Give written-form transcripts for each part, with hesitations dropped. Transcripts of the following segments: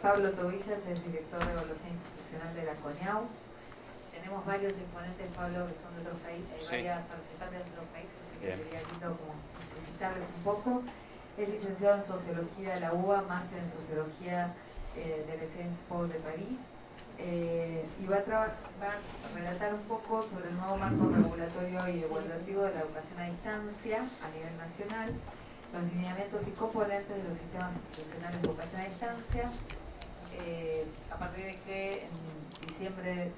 Pablo Tobillas es director de evaluación institucional de la CONEAU. Tenemos varios exponentes, Pablo, que son de otros países, varias participantes de otros países, así que sería lindo como visitarles un poco. Es licenciado en Sociología de la UBA, máster en Sociología del ESSENSPO de París, y va a relatar un poco sobre el nuevo marco regulatorio y evaluativo de la educación a distancia a nivel nacional, los lineamientos y componentes de los sistemas institucionales de educación a distancia, a partir de que en diciembre,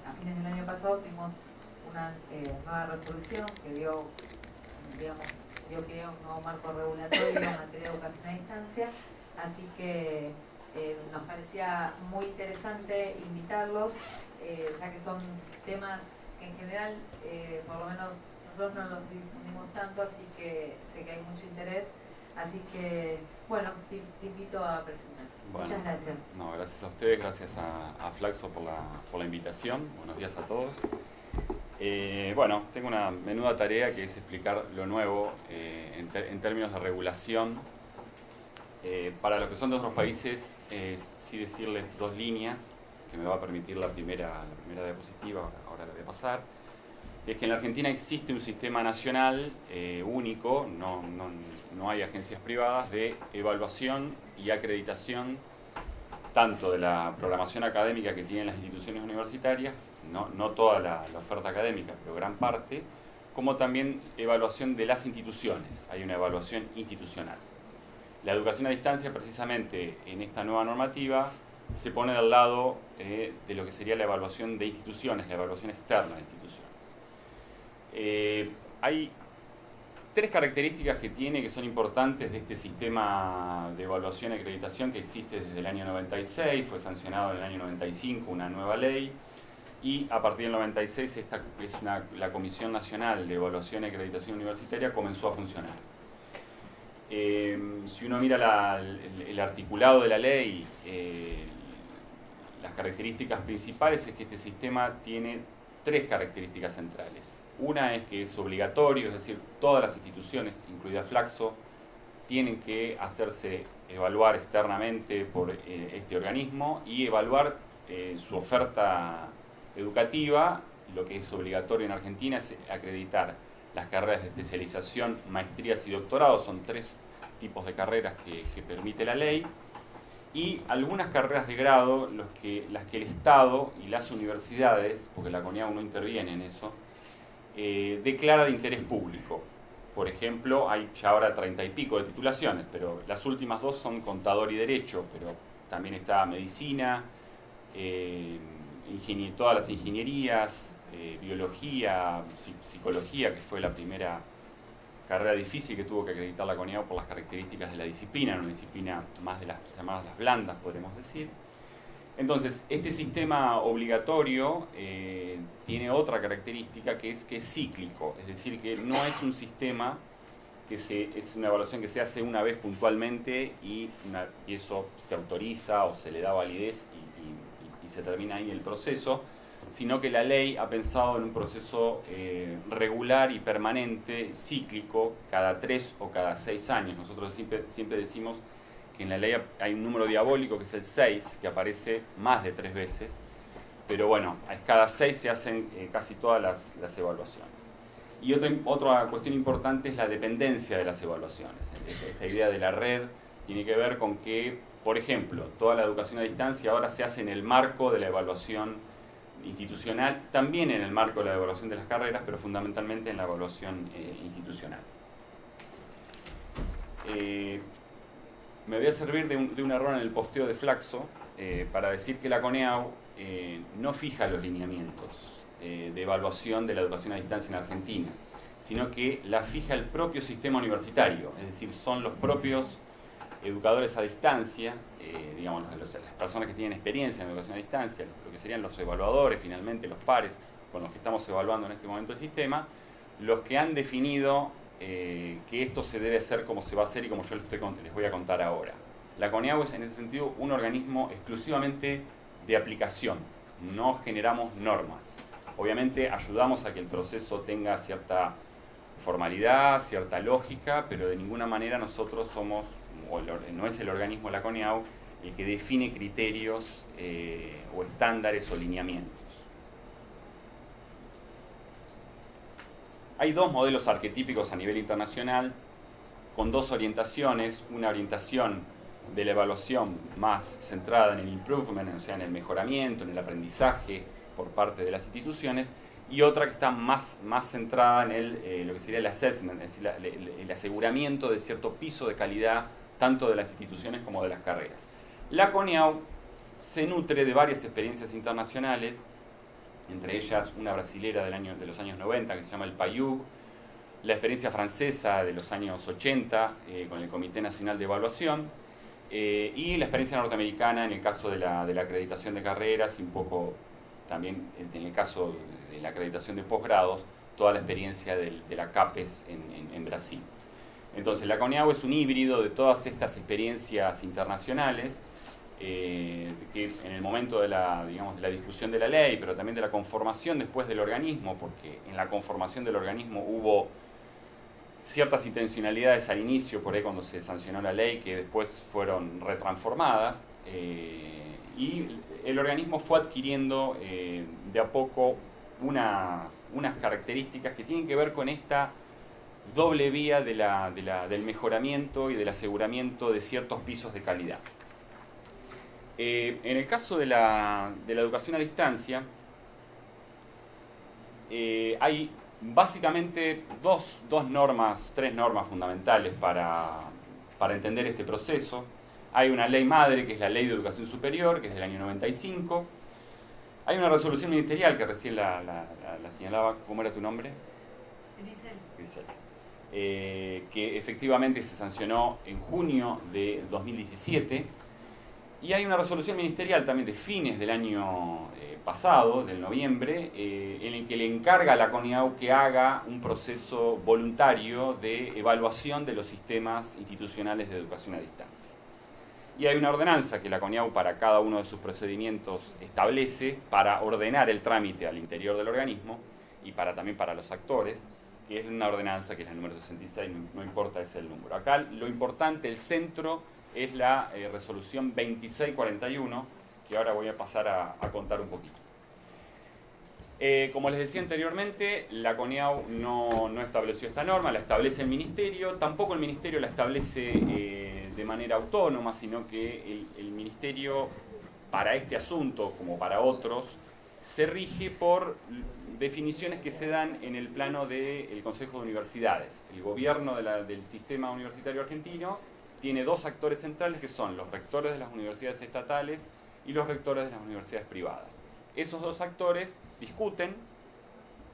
a fines del año pasado, tuvimos una nueva resolución que dio que un nuevo marco regulatorio en materia de educación a distancia, así que nos parecía muy interesante invitarlos, ya que son temas que en general, por lo menos nosotros no los difundimos tanto, así que sé que hay mucho interés, así que bueno, te invito a presentar. Bueno, muchas gracias. No, gracias a ustedes, gracias a Flaxo por la invitación. Buenos días a todos. Bueno, tengo una menuda tarea que es explicar lo nuevo en términos de regulación. Para los que son de otros países, sí decirles dos líneas que me va a permitir la primera diapositiva, ahora la voy a pasar. Es que en la Argentina existe un sistema nacional único, no hay agencias privadas, de evaluación y acreditación tanto de la programación académica que tienen las instituciones universitarias, no toda la oferta académica, pero gran parte, como también evaluación de las instituciones. Hay una evaluación institucional. La educación a distancia, precisamente en esta nueva normativa, se pone del lado de lo que sería la evaluación de instituciones, la evaluación externa de instituciones. Hay tres características que tiene que son importantes de este sistema de evaluación y acreditación que existe desde el año 96, fue sancionado en el año 95 una nueva ley, y a partir del 96 la Comisión Nacional de Evaluación y Acreditación Universitaria comenzó a funcionar. Si uno mira el articulado de la ley, las características principales es que este sistema tiene tres características centrales. Una es que es obligatorio, es decir, todas las instituciones, incluida Flaxo, tienen que hacerse evaluar externamente por este organismo y evaluar su oferta educativa. Lo que es obligatorio en Argentina es acreditar las carreras de especialización, maestrías y doctorados. Son tres tipos de carreras que permite la ley. Y algunas carreras de grado, las que el Estado y las universidades, porque la CONEAU no interviene en eso, declara de interés público. Por ejemplo, hay ya ahora 30 y pico de titulaciones, pero las últimas dos son contador y derecho, pero también está medicina, todas las ingenierías, biología, psicología, que fue la primera carrera difícil que tuvo que acreditar la CONEAU por las características de la disciplina, una disciplina más de las llamadas las blandas, podremos decir. Entonces, este sistema obligatorio tiene otra característica que es cíclico, es decir, que no es un sistema es una evaluación que se hace una vez puntualmente y eso se autoriza o se le da validez y se termina ahí el proceso, sino que la ley ha pensado en un proceso regular y permanente, cíclico, cada 3 o cada 6 años. Nosotros siempre decimos que en la ley hay un número diabólico que es el 6, que aparece más de 3 veces, pero bueno, cada 6 se hacen casi todas las evaluaciones. Y otra cuestión importante es la dependencia de las evaluaciones. Esta idea de la red tiene que ver con que, por ejemplo, toda la educación a distancia ahora se hace en el marco de la evaluación institucional, también en el marco de la evaluación de las carreras, pero fundamentalmente en la evaluación institucional. Me voy a servir de un error en el posteo de Flaxo para decir que la CONEAU no fija los lineamientos de evaluación de la educación a distancia en Argentina, sino que la fija el propio sistema universitario, es decir, son los propios educadores a distancia, digamos, las personas que tienen experiencia en educación a distancia, lo que serían los evaluadores, finalmente los pares con los que estamos evaluando en este momento el sistema, los que han definido que esto se debe hacer como se va a hacer y como yo les voy a contar ahora. La CONEAU es en ese sentido un organismo exclusivamente de aplicación, no generamos normas. Obviamente ayudamos a que el proceso tenga cierta formalidad, cierta lógica, pero de ninguna manera nosotros somos, no es el organismo de la CONEAU el que define criterios o estándares o lineamientos. Hay dos modelos arquetípicos a nivel internacional con dos orientaciones, una orientación de la evaluación más centrada en el improvement, o sea, en el mejoramiento, en el aprendizaje por parte de las instituciones, y otra que está más centrada en lo que sería el assessment, es decir, el aseguramiento de cierto piso de calidad tanto de las instituciones como de las carreras. La CONIAU se nutre de varias experiencias internacionales, entre ellas una brasilera de los años 90 que se llama el PAYUG, la experiencia francesa de los años 80 con el Comité Nacional de Evaluación, y la experiencia norteamericana en el caso de la acreditación de carreras y un poco también en el caso de la acreditación de posgrados, toda la experiencia de la CAPES en Brasil. Entonces la CONIAU es un híbrido de todas estas experiencias internacionales que en el momento de la discusión de la ley, pero también de la conformación después del organismo, porque en la conformación del organismo hubo ciertas intencionalidades al inicio, por ahí cuando se sancionó la ley, que después fueron retransformadas, y el organismo fue adquiriendo de a poco unas características que tienen que ver con esta doble vía del mejoramiento y del aseguramiento de ciertos pisos de calidad. En el caso de la educación a distancia, hay básicamente tres normas fundamentales para entender este proceso. Hay una ley madre, que es la Ley de Educación Superior, que es del año 95. Hay una resolución ministerial, que recién la señalaba. ¿Cómo era tu nombre? Grisel. Que efectivamente se sancionó en junio de 2017. Y hay una resolución ministerial también de fines del año pasado, del noviembre, en el que le encarga a la CONIAU que haga un proceso voluntario de evaluación de los sistemas institucionales de educación a distancia. Y hay una ordenanza que la CONIAU para cada uno de sus procedimientos establece para ordenar el trámite al interior del organismo y también para los actores, que es una ordenanza que es la número 66, no importa ese el número. Acá lo importante, el centro, es la resolución 2641, que ahora voy a pasar a contar un poquito. Como les decía anteriormente, la CONIAU no estableció esta norma, la establece el Ministerio. Tampoco el Ministerio la establece de manera autónoma, sino que el Ministerio, para este asunto, como para otros, se rige por definiciones que se dan en el plano del Consejo de Universidades. El gobierno del sistema universitario argentino tiene dos actores centrales, que son los rectores de las universidades estatales y los rectores de las universidades privadas. Esos dos actores discuten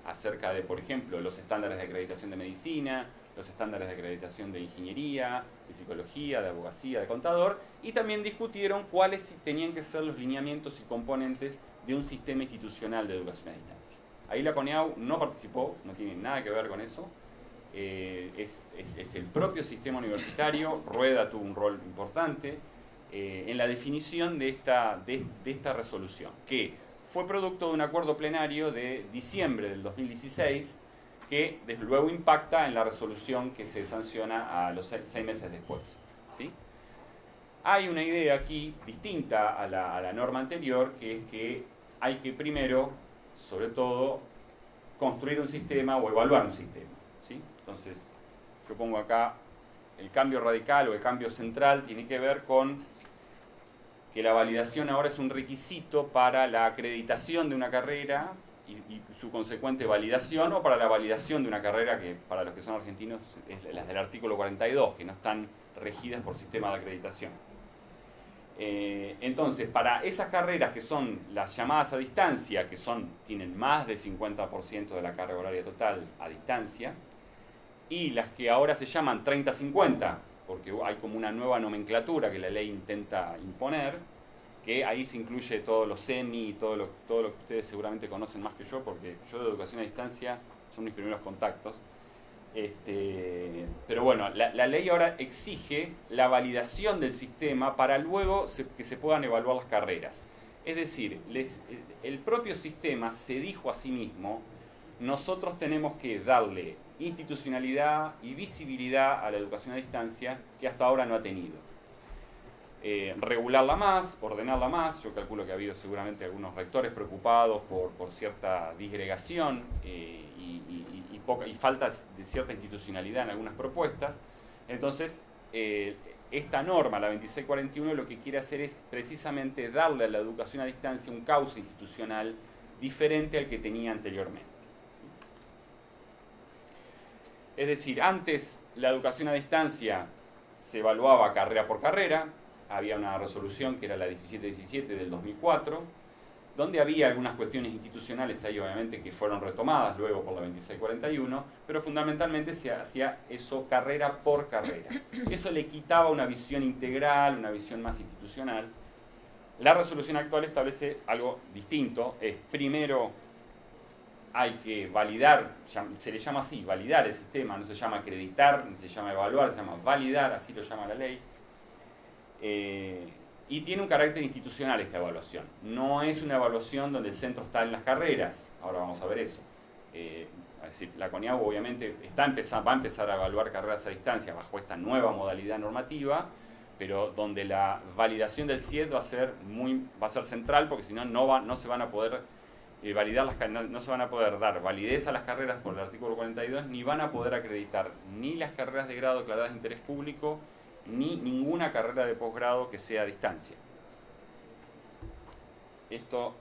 acerca de, por ejemplo, los estándares de acreditación de medicina, los estándares de acreditación de ingeniería, de psicología, de abogacía, de contador, y también discutieron cuáles tenían que ser los lineamientos y componentes de un sistema institucional de educación a distancia. Ahí la CONIAU no participó, no tiene nada que ver con eso. Es el propio sistema universitario. Rueda tuvo un rol importante en la definición de esta resolución, que fue producto de un acuerdo plenario de diciembre del 2016, que desde luego impacta en la resolución que se sanciona a los 6 meses después, ¿sí? Hay una idea aquí distinta a la norma anterior, que es que hay que primero, sobre todo, construir un sistema o evaluar un sistema, ¿sí? Entonces, yo pongo acá el cambio radical o el cambio central, tiene que ver con que la validación ahora es un requisito para la acreditación de una carrera y su consecuente validación, o para la validación de una carrera que, para los que son argentinos, es las del artículo 42, que no están regidas por sistema de acreditación. Entonces, para esas carreras que son las llamadas a distancia, que tienen más del 50% de la carga horaria total a distancia, y las que ahora se llaman 30-50, porque hay como una nueva nomenclatura que la ley intenta imponer, que ahí se incluye todos los semi y todo lo que ustedes seguramente conocen más que yo, porque yo de educación a distancia son mis primeros contactos. Pero bueno, la ley ahora exige la validación del sistema para luego que se puedan evaluar las carreras. Es decir, el propio sistema se dijo a sí mismo: nosotros tenemos que darle institucionalidad y visibilidad a la educación a distancia que hasta ahora no ha tenido. regularla más, ordenarla más. Yo calculo que ha habido seguramente algunos rectores preocupados por cierta disgregación y falta de cierta institucionalidad en algunas propuestas. Entonces, esta norma, la 2641, lo que quiere hacer es precisamente darle a la educación a distancia un cauce institucional diferente al que tenía anteriormente. ¿Sí? Es decir, antes la educación a distancia se evaluaba carrera por carrera, había una resolución que era la 1717 del 2004, donde había algunas cuestiones institucionales ahí obviamente que fueron retomadas luego por la 2641, pero fundamentalmente se hacía eso carrera por carrera. Eso le quitaba una visión integral, una visión más institucional. La resolución actual establece algo distinto, es primero hay que validar, se le llama así, validar el sistema, no se llama acreditar, ni se llama evaluar, se llama validar, así lo llama la ley. Y tiene un carácter institucional esta evaluación. No es una evaluación donde el centro está en las carreras, ahora vamos a ver eso. Es decir, la CONIAU obviamente va a empezar a evaluar carreras a distancia bajo esta nueva modalidad normativa, pero donde la validación del CIED va a ser central, porque si no, no se van a poder no se van a poder dar validez a las carreras por el artículo 42, ni van a poder acreditar ni las carreras de grado declaradas de interés público, ni ninguna carrera de posgrado que sea a distancia. Esto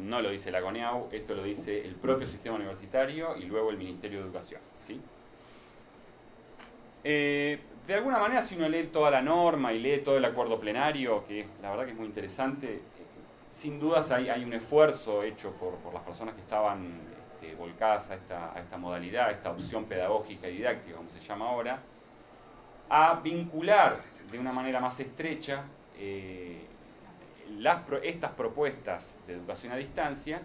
no lo dice la CONIAU, esto lo dice el propio sistema universitario y luego el Ministerio de Educación. ¿Sí? De alguna manera, si uno lee toda la norma y lee todo el acuerdo plenario, que la verdad que es muy interesante, sin dudas hay un esfuerzo hecho por las personas que estaban volcadas a esta modalidad, a esta opción pedagógica y didáctica, como se llama ahora, a vincular de una manera más estrecha estas propuestas de educación a distancia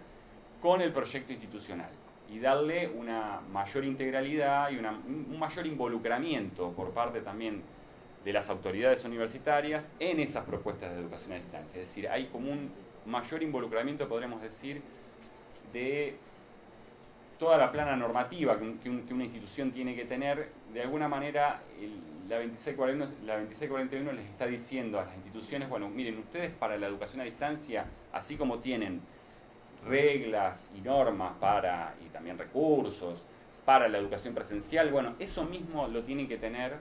con el proyecto institucional y darle una mayor integralidad y un mayor involucramiento por parte también de las autoridades universitarias en esas propuestas de educación a distancia. Es decir, hay como un mayor involucramiento, podríamos decir, de toda la plana normativa que una institución tiene que tener. De alguna manera, la 2641 les está diciendo a las instituciones, bueno, miren, ustedes para la educación a distancia, así como tienen reglas y normas y también recursos para la educación presencial, bueno, eso mismo lo tienen que tener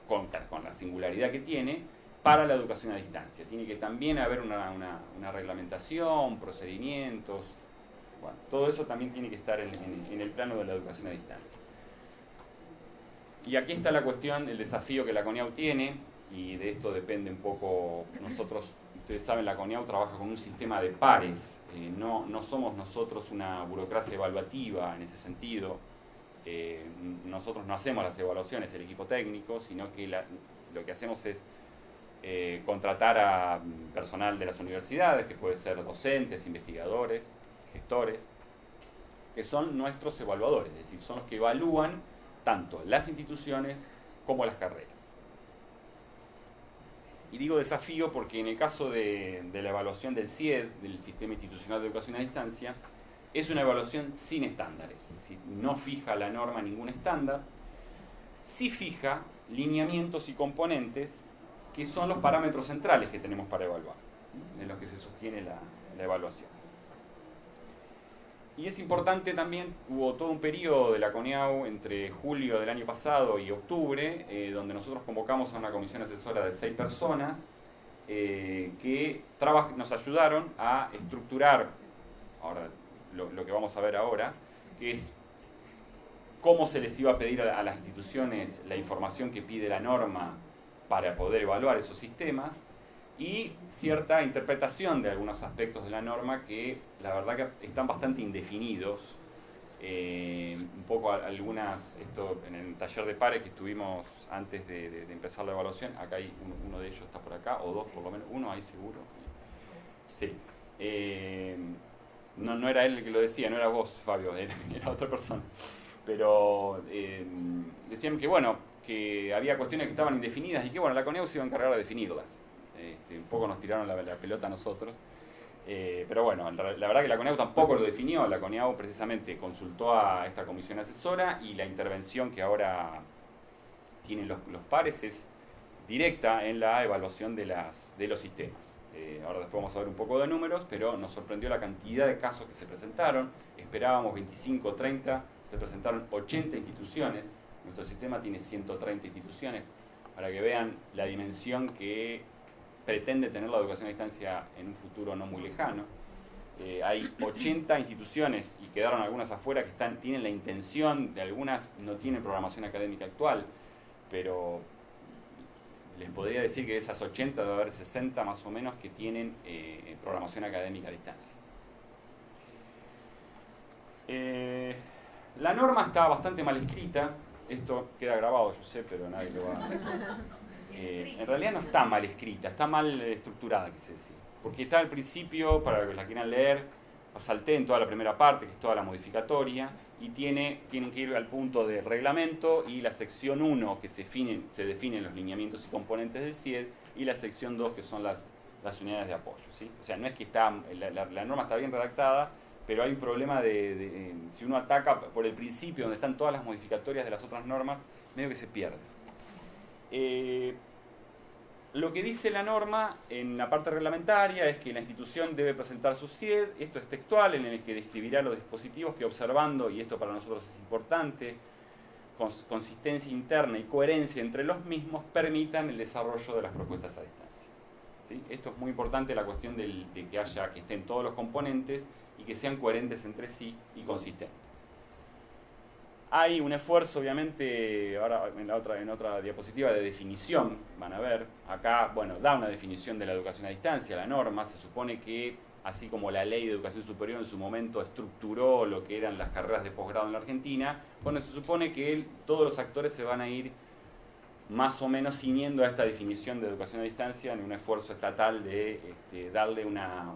con la singularidad que tiene para la educación a distancia. Tiene que también haber una reglamentación, procedimientos. Bueno, todo eso también tiene que estar en el plano de la educación a distancia. Y aquí está la cuestión, el desafío que la CONIAU tiene, y de esto depende un poco nosotros. Ustedes saben, la CONIAU trabaja con un sistema de pares. No somos nosotros una burocracia evaluativa en ese sentido. Nosotros no hacemos las evaluaciones, el equipo técnico, sino que lo que hacemos es contratar a personal de las universidades, que puede ser docentes, investigadores, gestores, que son nuestros evaluadores, es decir, son los que evalúan tanto las instituciones como las carreras. Y digo desafío porque en el caso de la evaluación del CIED, del Sistema Institucional de Educación a Distancia, es una evaluación sin estándares, es decir, no fija la norma ningún estándar, sí fija lineamientos y componentes que son los parámetros centrales que tenemos para evaluar, en los que se sostiene la evaluación. Y es importante también, hubo todo un periodo de la CONIAU entre julio del año pasado y octubre, donde nosotros convocamos a una comisión asesora de 6 personas que nos ayudaron a estructurar, ahora lo que vamos a ver ahora, que es cómo se les iba a pedir a las instituciones la información que pide la norma para poder evaluar esos sistemas, y cierta interpretación de algunos aspectos de la norma que la verdad que están bastante indefinidos. Un poco esto en el taller de pares que estuvimos antes de empezar la evaluación, acá hay uno de ellos, está por acá, o dos por lo menos, uno ahí seguro. Sí. No era él el que lo decía, no era vos, Fabio, era otra persona. Pero decían que bueno, que había cuestiones que estaban indefinidas y que bueno, la CONIAU se iba a encargar de definirlas. Un poco nos tiraron la pelota a nosotros, pero bueno, la verdad que la CONIAU tampoco lo definió. La CONIAU precisamente consultó a esta comisión asesora y la intervención que ahora tienen los pares es directa en la evaluación de los sistemas. Ahora después vamos a ver un poco de números, pero nos sorprendió la cantidad de casos que se presentaron. Esperábamos 25 o 30, se presentaron 80 instituciones. Nuestro sistema tiene 130 instituciones, para que vean la dimensión que pretende tener la educación a distancia en un futuro no muy lejano. Hay 80 instituciones, y quedaron algunas afuera, que tienen la intención, de algunas no tienen programación académica actual, pero les podría decir que de esas 80 debe haber 60 más o menos que tienen programación académica a distancia. La norma está bastante mal escrita. Esto queda grabado, yo sé, pero nadie lo va a... en realidad no está mal escrita, está mal estructurada, quise decir. Porque está al principio, para los que la quieran leer, salté en toda la primera parte, que es toda la modificatoria, y tienen que ir al punto de reglamento y la sección 1, que se definen los lineamientos y componentes del CIED, y la sección 2, que son las unidades de apoyo, ¿sí? O sea, no es que la norma está bien redactada, pero hay un problema si uno ataca por el principio, donde están todas las modificatorias de las otras normas, medio que se pierde. Lo que dice la norma en la parte reglamentaria es que la institución debe presentar su CIED, esto es textual, en el que describirá los dispositivos que observando, y esto para nosotros es importante, consistencia interna y coherencia entre los mismos permitan el desarrollo de las propuestas a distancia. ¿Sí? Esto es muy importante, la cuestión de que estén todos los componentes y que sean coherentes entre sí y consistentes. Hay un esfuerzo, obviamente, ahora en otra diapositiva, de definición, van a ver, acá, bueno, da una definición de la educación a distancia, la norma. Se supone que, así como la ley de educación superior en su momento estructuró lo que eran las carreras de posgrado en la Argentina, bueno, se supone que todos los actores se van a ir más o menos ciñendo a esta definición de educación a distancia en un esfuerzo estatal de darle una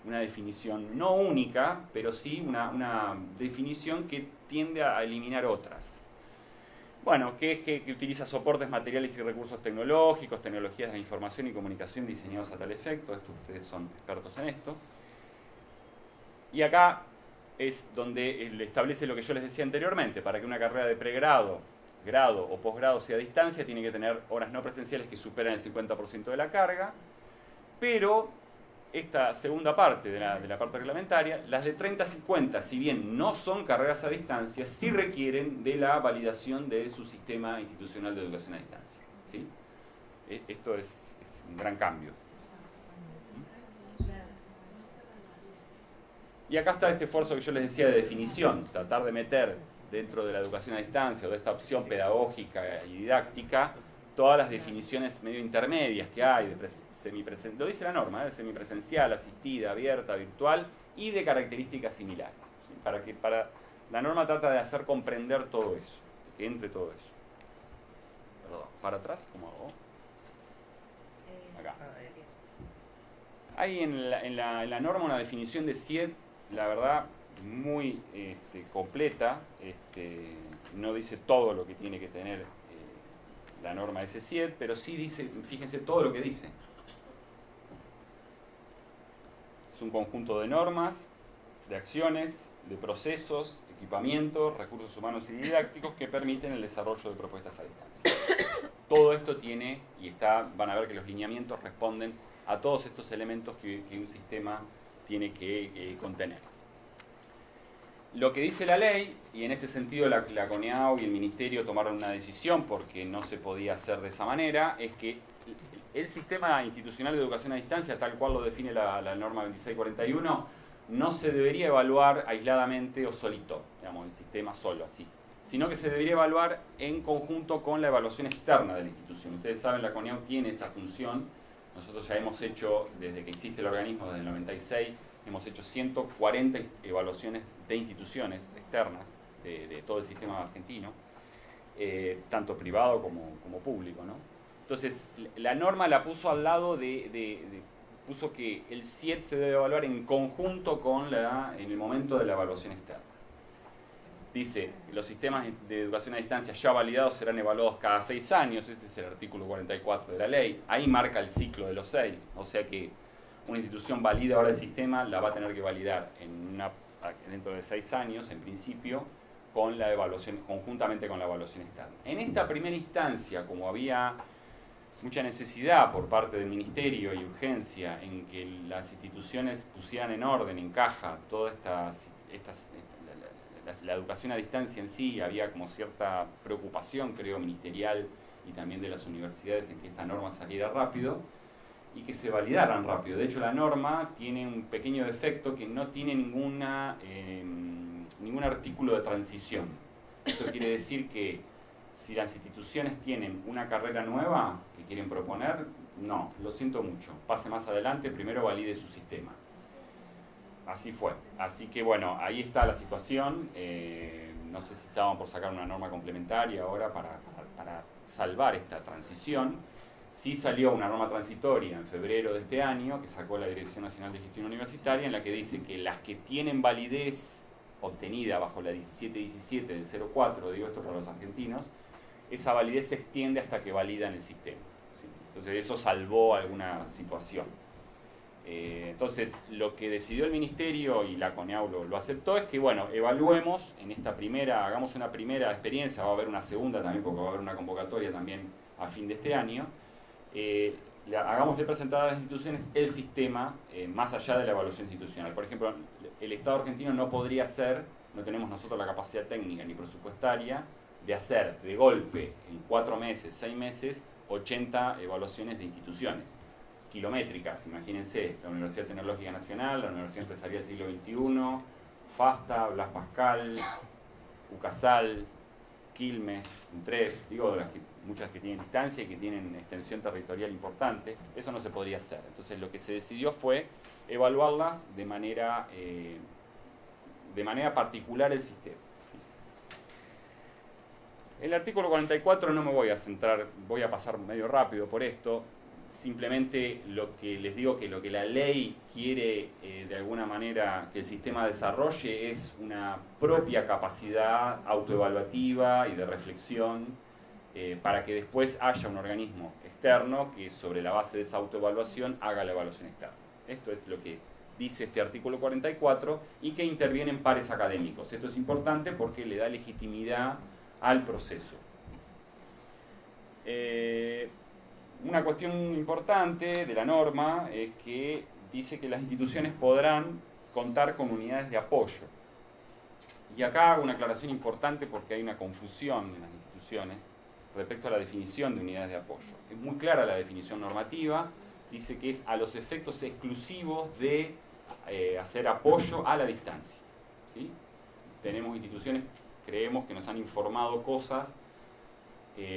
definición no única, pero sí una definición que tiende a eliminar otras. Bueno, que es que utiliza soportes materiales y recursos tecnológicos, tecnologías de la información y comunicación diseñados a tal efecto. Ustedes son expertos en esto. Y acá es donde establece lo que yo les decía anteriormente. Para que una carrera de pregrado, grado o posgrado sea a distancia, tiene que tener horas no presenciales que superan el 50% de la carga, pero esta segunda parte de la parte reglamentaria, las de 30 a 50, si bien no son carreras a distancia, sí requieren de la validación de su sistema institucional de educación a distancia. ¿Sí? Esto es un gran cambio. Y acá está este esfuerzo que yo les decía de definición, tratar de meter dentro de la educación a distancia o de esta opción pedagógica y didáctica todas las definiciones medio intermedias que hay, de semipresencial, lo dice la norma, de semipresencial, asistida, abierta, virtual, y de características similares. ¿Sí? La norma trata de hacer comprender todo eso, que entre todo eso. Perdón, ¿para atrás? ¿Cómo hago? Acá. Hay en la norma una definición de CIED, la verdad, muy completa. No dice todo lo que tiene que tener la norma de ese CIED, pero sí dice, fíjense todo lo que dice. Es un conjunto de normas, de acciones, de procesos, equipamientos, recursos humanos y didácticos que permiten el desarrollo de propuestas a distancia. Todo esto tiene, van a ver que los lineamientos responden a todos estos elementos que un sistema tiene que contener. Lo que dice la ley, y en este sentido la CONEAU y el Ministerio tomaron una decisión porque no se podía hacer de esa manera, es que el sistema institucional de educación a distancia, tal cual lo define la norma 2641, no se debería evaluar aisladamente o solito, digamos, el sistema solo, así, sino que se debería evaluar en conjunto con la evaluación externa de la institución. Ustedes saben, la CONEAU tiene esa función. Nosotros ya hemos hecho, desde que existe el organismo, desde el 96, hemos hecho 140 evaluaciones de instituciones externas de todo el sistema argentino, tanto privado como público, ¿no? Entonces, la norma la puso al lado puso que el CIED se debe evaluar en conjunto en el momento de la evaluación externa. Dice, los sistemas de educación a distancia ya validados serán evaluados cada 6 años, este es el artículo 44 de la ley, ahí marca el ciclo de los 6, o sea que una institución valida ahora el sistema, la va a tener que validar dentro de 6 años, en principio, conjuntamente con la evaluación externa. En esta primera instancia, como había mucha necesidad por parte del Ministerio y urgencia en que las instituciones pusieran en orden, en caja, toda la educación a distancia en sí. Había como cierta preocupación, creo, ministerial y también de las universidades en que esta norma saliera rápido y que se validaran rápido. De hecho, la norma tiene un pequeño defecto, que no tiene ningún artículo de transición. Esto quiere decir que si las instituciones tienen una carrera nueva que quieren proponer, no, lo siento mucho, pase más adelante, primero valide su sistema. Así fue. Así que bueno, ahí está la situación. No sé si estaban por sacar una norma complementaria ahora para salvar esta transición. Sí salió una norma transitoria en febrero de este año, que sacó la Dirección Nacional de Gestión Universitaria, en la que dice que las que tienen validez obtenida bajo la 1717 del 04, digo esto para los argentinos, esa validez se extiende hasta que validan el sistema, ¿sí? Entonces eso salvó alguna situación. Entonces lo que decidió el Ministerio, y la CONEAU lo aceptó, es que bueno, evaluemos en esta primera, hagamos una primera experiencia, va a haber una segunda también porque va a haber una convocatoria también a fin de este año, hagámosle presentar a las instituciones el sistema más allá de la evaluación institucional. Por ejemplo, el Estado argentino no podría hacer, no tenemos nosotros la capacidad técnica ni presupuestaria de hacer de golpe en 4 meses, 6 meses, 80 evaluaciones de instituciones kilométricas. Imagínense, la Universidad Tecnológica Nacional, la Universidad Empresarial del Siglo XXI, FASTA, Blas Pascal, UCASAL, Quilmes, UNTREF, digo, muchas que tienen distancia y que tienen extensión territorial importante. Eso no se podría hacer. Entonces lo que se decidió fue evaluarlas de manera particular el sistema. El artículo 44 no me voy a centrar, voy a pasar medio rápido por esto. Simplemente lo que les digo, que lo que la ley quiere de alguna manera que el sistema desarrolle es una propia capacidad autoevaluativa y de reflexión, para que después haya un organismo externo que sobre la base de esa autoevaluación haga la evaluación externa. Esto es lo que dice este artículo 44, y que intervienen pares académicos. Esto es importante porque le da legitimidad al proceso. Una cuestión importante de la norma es que dice que las instituciones podrán contar con unidades de apoyo. Y acá hago una aclaración importante porque hay una confusión en las instituciones respecto a la definición de unidades de apoyo. Es muy clara la definición normativa, dice que es a los efectos exclusivos de hacer apoyo a la distancia, ¿sí? Tenemos instituciones, creemos, que nos han informado cosas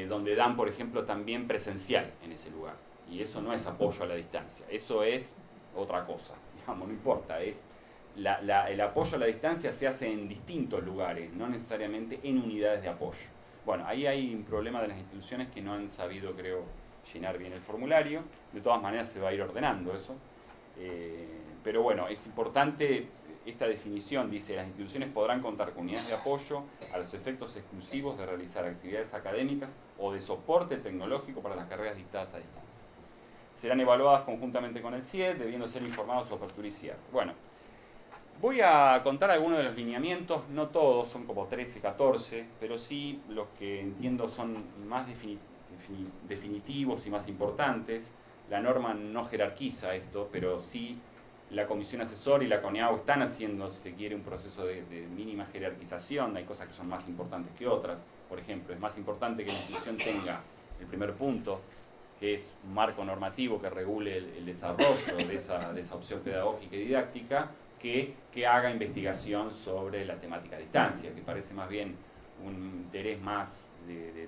donde dan, por ejemplo, también presencial en ese lugar. Y eso no es apoyo a la distancia, eso es otra cosa, digamos, no importa. El apoyo a la distancia se hace en distintos lugares, no necesariamente en unidades de apoyo. Bueno, ahí hay un problema de las instituciones que no han sabido, creo, llenar bien el formulario. De todas maneras se va a ir ordenando eso. Pero bueno, es importante esta definición. Dice: las instituciones podrán contar con unidades de apoyo a los efectos exclusivos de realizar actividades académicas o de soporte tecnológico para las carreras dictadas a distancia. Serán evaluadas conjuntamente con el CIED, debiendo ser informados su apertura y cierre. Bueno, voy a contar algunos de los lineamientos, no todos, son como 13, 14, pero sí los que entiendo son más definitivos y más importantes. La norma no jerarquiza esto, pero sí la Comisión Asesora y la CONEAU están haciendo, si se quiere, un proceso de mínima jerarquización. Hay cosas que son más importantes que otras. Por ejemplo, es más importante que la institución tenga el primer punto, que es un marco normativo que regule el desarrollo de esa opción pedagógica y didáctica, que haga investigación sobre la temática a distancia, que parece más bien un interés más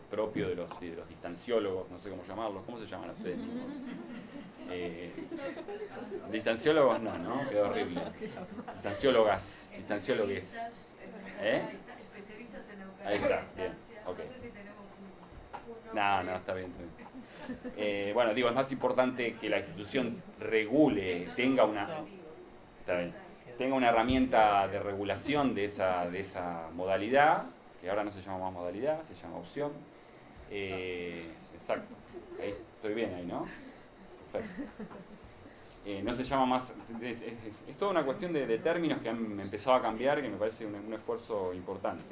propio de los distanciólogos, no sé cómo llamarlos. ¿Cómo se llaman ustedes mismos? Distanciólogos no, quedó horrible. Distanciólogas, distanciólogues. Especialistas en educación. Ahí está, bien, ok. No sé si tenemos un No, está bien. Bueno, digo, es más importante que la institución regule, tenga una herramienta de regulación de esa modalidad, que ahora no se llama más modalidad, se llama opción. Exacto, ahí, estoy bien ahí, ¿no? Perfecto. No se llama más, es toda una cuestión de términos que han empezado a cambiar, que me parece un esfuerzo importante.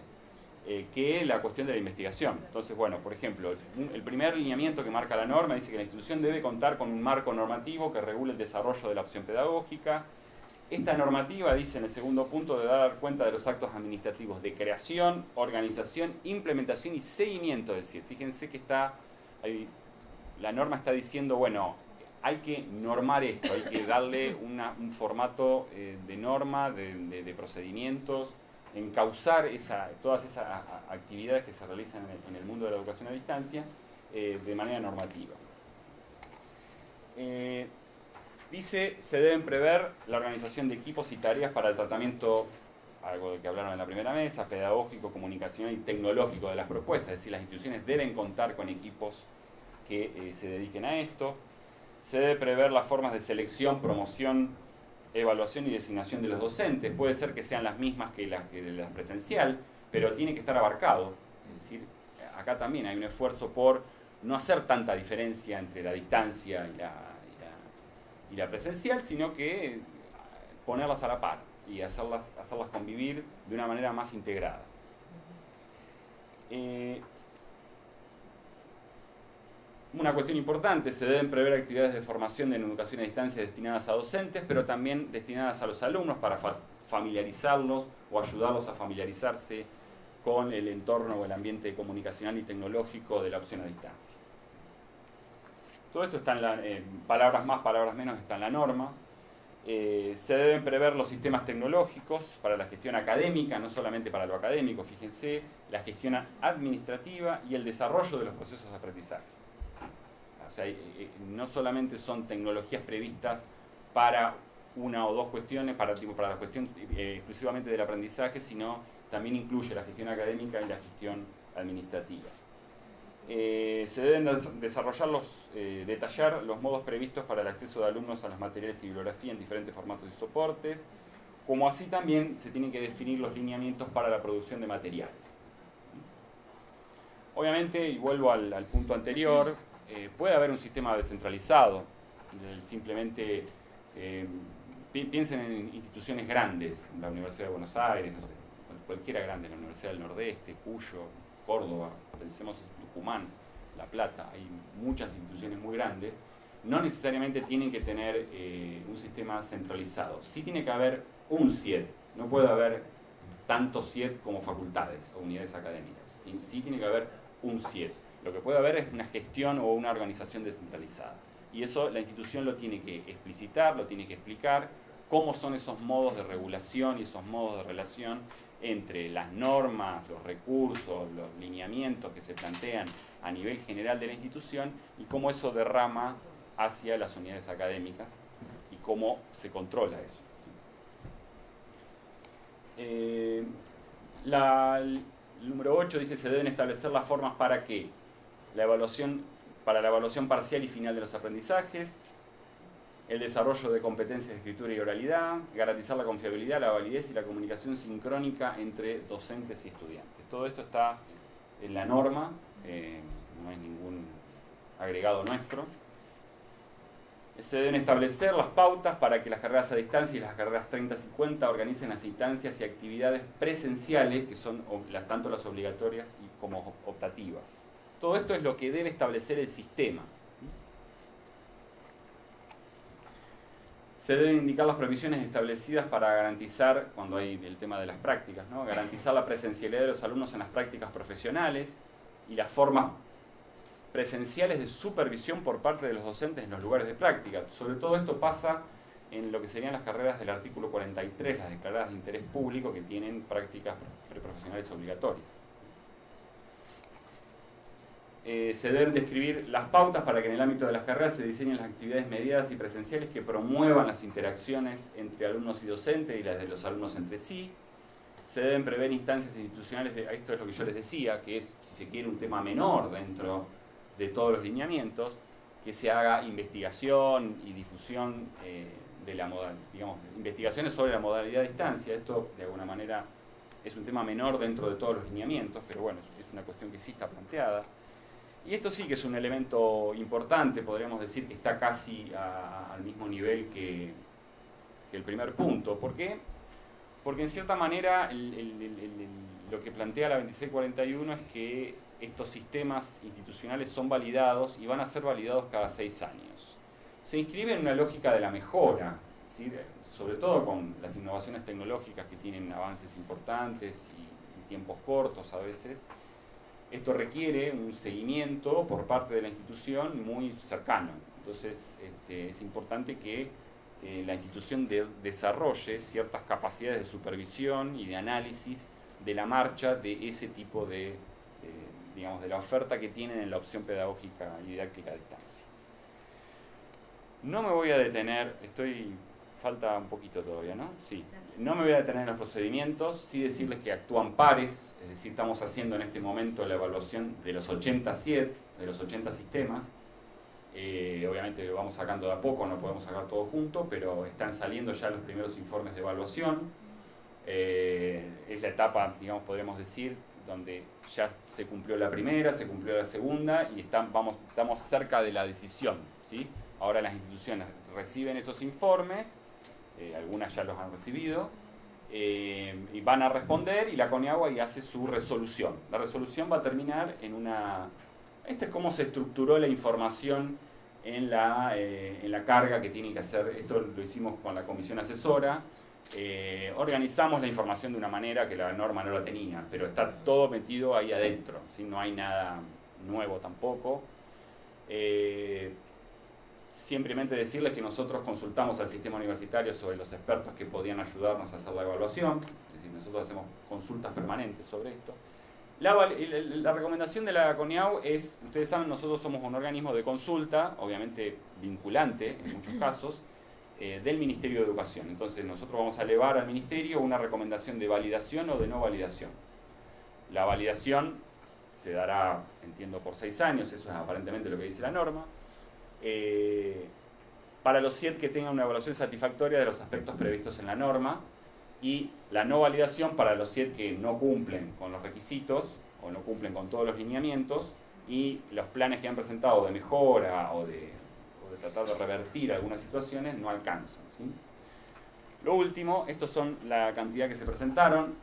que la cuestión de la investigación. Entonces, bueno, por ejemplo, el primer lineamiento que marca la norma dice que la institución debe contar con un marco normativo que regule el desarrollo de la opción pedagógica. Esta normativa, dice en el segundo punto, debe dar cuenta de los actos administrativos de creación, organización, implementación y seguimiento del CIED. Fíjense que la norma está diciendo, bueno, hay que normar esto, hay que darle un formato de norma, de procedimientos, encauzar todas esas actividades que se realizan en el mundo de la educación a distancia de manera normativa. Dice, se deben prever la organización de equipos y tareas para el tratamiento, algo de que hablaron en la primera mesa, pedagógico, comunicacional y tecnológico de las propuestas, es decir, las instituciones deben contar con equipos que se dediquen a esto. Se debe prever las formas de selección, promoción, evaluación y designación de los docentes. Puede ser que sean las mismas que las presencial, pero tiene que estar abarcado. Es decir, acá también hay un esfuerzo por no hacer tanta diferencia entre la distancia y la presencial, sino que ponerlas a la par y hacerlas convivir de una manera más integrada. Una cuestión importante, se deben prever actividades de formación en educación a distancia destinadas a docentes, pero también destinadas a los alumnos para familiarizarlos o ayudarlos a familiarizarse con el entorno o el ambiente comunicacional y tecnológico de la opción a distancia. Todo esto está palabras más, palabras menos, está en la norma. Se deben prever los sistemas tecnológicos para la gestión académica, no solamente para lo académico, fíjense, la gestión administrativa y el desarrollo de los procesos de aprendizaje. O sea, no solamente son tecnologías previstas para una o dos cuestiones, para la cuestión exclusivamente del aprendizaje, sino también incluye la gestión académica y la gestión administrativa. Se deben detallar los modos previstos para el acceso de alumnos a los materiales y bibliografía en diferentes formatos y soportes, como así también se tienen que definir los lineamientos para la producción de materiales. Obviamente, y vuelvo al punto anterior, puede haber un sistema descentralizado, simplemente piensen en instituciones grandes, la Universidad de Buenos Aires, no sé, cualquiera grande, la Universidad del Nordeste, Cuyo, Córdoba, pensemos Tucumán, La Plata, hay muchas instituciones muy grandes, no necesariamente tienen que tener un sistema centralizado, sí tiene que haber un CIED, no puede haber tantos CIED como facultades o unidades académicas, sí tiene que haber un CIED. Lo que puede haber es una gestión o una organización descentralizada. Y eso la institución lo tiene que explicitar, lo tiene que explicar, cómo son esos modos de regulación y esos modos de relación entre las normas, los recursos, los lineamientos que se plantean a nivel general de la institución y cómo eso derrama hacia las unidades académicas y cómo se controla eso. El número 8 dice, se deben establecer las formas para que para la evaluación parcial y final de los aprendizajes, el desarrollo de competencias de escritura y oralidad, garantizar la confiabilidad, la validez y la comunicación sincrónica entre docentes y estudiantes. Todo esto está en la norma, no es ningún agregado nuestro. Se deben establecer las pautas para que las carreras a distancia y las carreras 30-50 organicen las instancias y actividades presenciales, que son tanto las obligatorias como optativas. Todo esto es lo que debe establecer el sistema. Se deben indicar las provisiones establecidas para garantizar, cuando hay el tema de las prácticas, ¿no? Garantizar la presencialidad de los alumnos en las prácticas profesionales y las formas presenciales de supervisión por parte de los docentes en los lugares de práctica. Sobre todo esto pasa en lo que serían las carreras del artículo 43, las declaradas de interés público que tienen prácticas preprofesionales obligatorias. Se deben describir las pautas para que en el ámbito de las carreras se diseñen las actividades mediadas y presenciales que promuevan las interacciones entre alumnos y docentes y las de los alumnos entre sí. Se deben prever instancias institucionales, esto es lo que yo les decía, que es, si se quiere, un tema menor dentro de todos los lineamientos, que se haga investigación y difusión de la digamos, investigaciones sobre la modalidad de distancia. Esto, de alguna manera, es un tema menor dentro de todos los lineamientos, pero bueno, es una cuestión que sí está planteada. Y esto sí que es un elemento importante, podríamos decir que está casi al mismo nivel que el primer punto. ¿Por qué? Porque en cierta manera lo que plantea la 2641 es que estos sistemas institucionales son validados y van a ser validados cada 6 años. Se inscribe en una lógica de la mejora, ¿sí? Sobre todo con las innovaciones tecnológicas que tienen avances importantes y tiempos cortos a veces. Esto requiere un seguimiento por parte de la institución muy cercano. Entonces es importante que la institución desarrolle ciertas capacidades de supervisión y de análisis de la marcha de ese tipo de la oferta que tienen en la opción pedagógica y didáctica a distancia. No me voy a detener, falta un poquito todavía, ¿no? Sí. No me voy a detener en los procedimientos, sí decirles que actúan pares, es decir, estamos haciendo en este momento la evaluación de los 80 SIED, de los 80 sistemas. Obviamente lo vamos sacando de a poco, no podemos sacar todo junto, pero están saliendo ya los primeros informes de evaluación. Es la etapa, digamos, podremos decir, donde ya se cumplió la primera, se cumplió la segunda y estamos cerca de la decisión, ¿sí? Ahora las instituciones reciben esos informes, algunas ya los han recibido, y van a responder y la CONEAGUA y hace su resolución. La resolución va a terminar en una... Este es cómo se estructuró la información en la carga que tiene que hacer. Esto lo hicimos con la comisión asesora. Organizamos la información de una manera que la norma no la tenía, pero está todo metido ahí adentro, ¿sí? No hay nada nuevo tampoco. Simplemente decirles que nosotros consultamos al sistema universitario sobre los expertos que podían ayudarnos a hacer la evaluación, es decir, nosotros hacemos consultas permanentes sobre esto. La recomendación de la CONEAU es, ustedes saben, nosotros somos un organismo de consulta, obviamente vinculante en muchos casos, del Ministerio de Educación. Entonces nosotros vamos a elevar al Ministerio una recomendación de validación o de no validación. La validación se dará, entiendo, por 6 años, eso es aparentemente lo que dice la norma. Para los SIED que tengan una evaluación satisfactoria de los aspectos previstos en la norma, y la no validación para los SIED que no cumplen con los requisitos o no cumplen con todos los lineamientos y los planes que han presentado de mejora o de tratar de revertir algunas situaciones no alcanzan, ¿sí? Lo último, estos son la cantidad que se presentaron.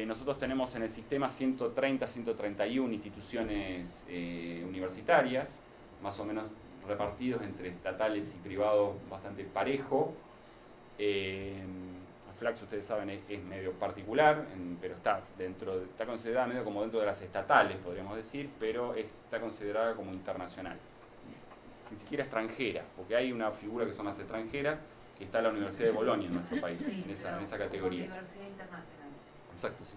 Nosotros tenemos en el sistema 131 instituciones universitarias, más o menos repartidos entre estatales y privados bastante parejo. Flax, ustedes saben, es medio particular, pero está considerada medio como dentro de las estatales, podríamos decir, pero está considerada como internacional. Ni siquiera extranjera, porque hay una figura que son las extranjeras, que está la Universidad de Bolonia en nuestro país, sí, en esa categoría. Universidad internacional. Exacto, sí,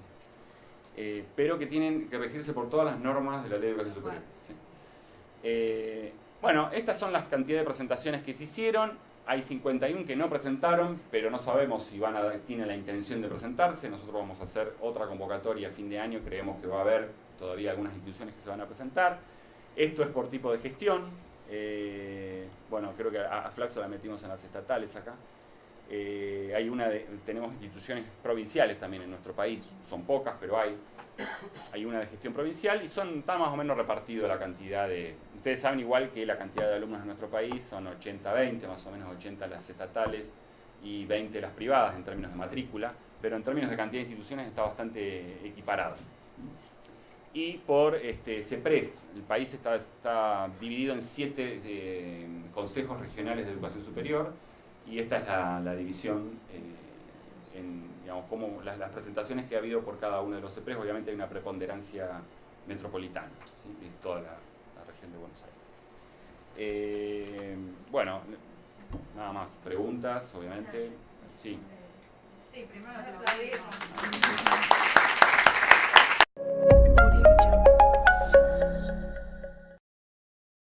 sí. Pero que tienen que regirse por todas las normas de la Ley de Educación Superior. Sí. Bueno, estas son las cantidades de presentaciones que se hicieron. Hay 51 que no presentaron, pero no sabemos si tienen la intención de presentarse. Nosotros vamos a hacer otra convocatoria a fin de año. Creemos que va a haber todavía algunas instituciones que se van a presentar. Esto es por tipo de gestión. Bueno, creo que a Flaxo la metimos en las estatales acá. Tenemos instituciones provinciales también en nuestro país. Son pocas, pero hay una de gestión provincial y está más o menos repartido la cantidad de... Ustedes saben igual que la cantidad de alumnos en nuestro país son 80-20, más o menos 80 las estatales y 20 las privadas en términos de matrícula, pero en términos de cantidad de instituciones está bastante equiparado. Y por CEPRES, el país está dividido en 7 consejos regionales de educación superior y esta es la división digamos, como las presentaciones que ha habido por cada uno de los CEPRES. Obviamente hay una preponderancia metropolitana, ¿sí? Es toda la región de Buenos Aires. Bueno, nada más. ¿Preguntas, obviamente? Sí. Sí, primero que lo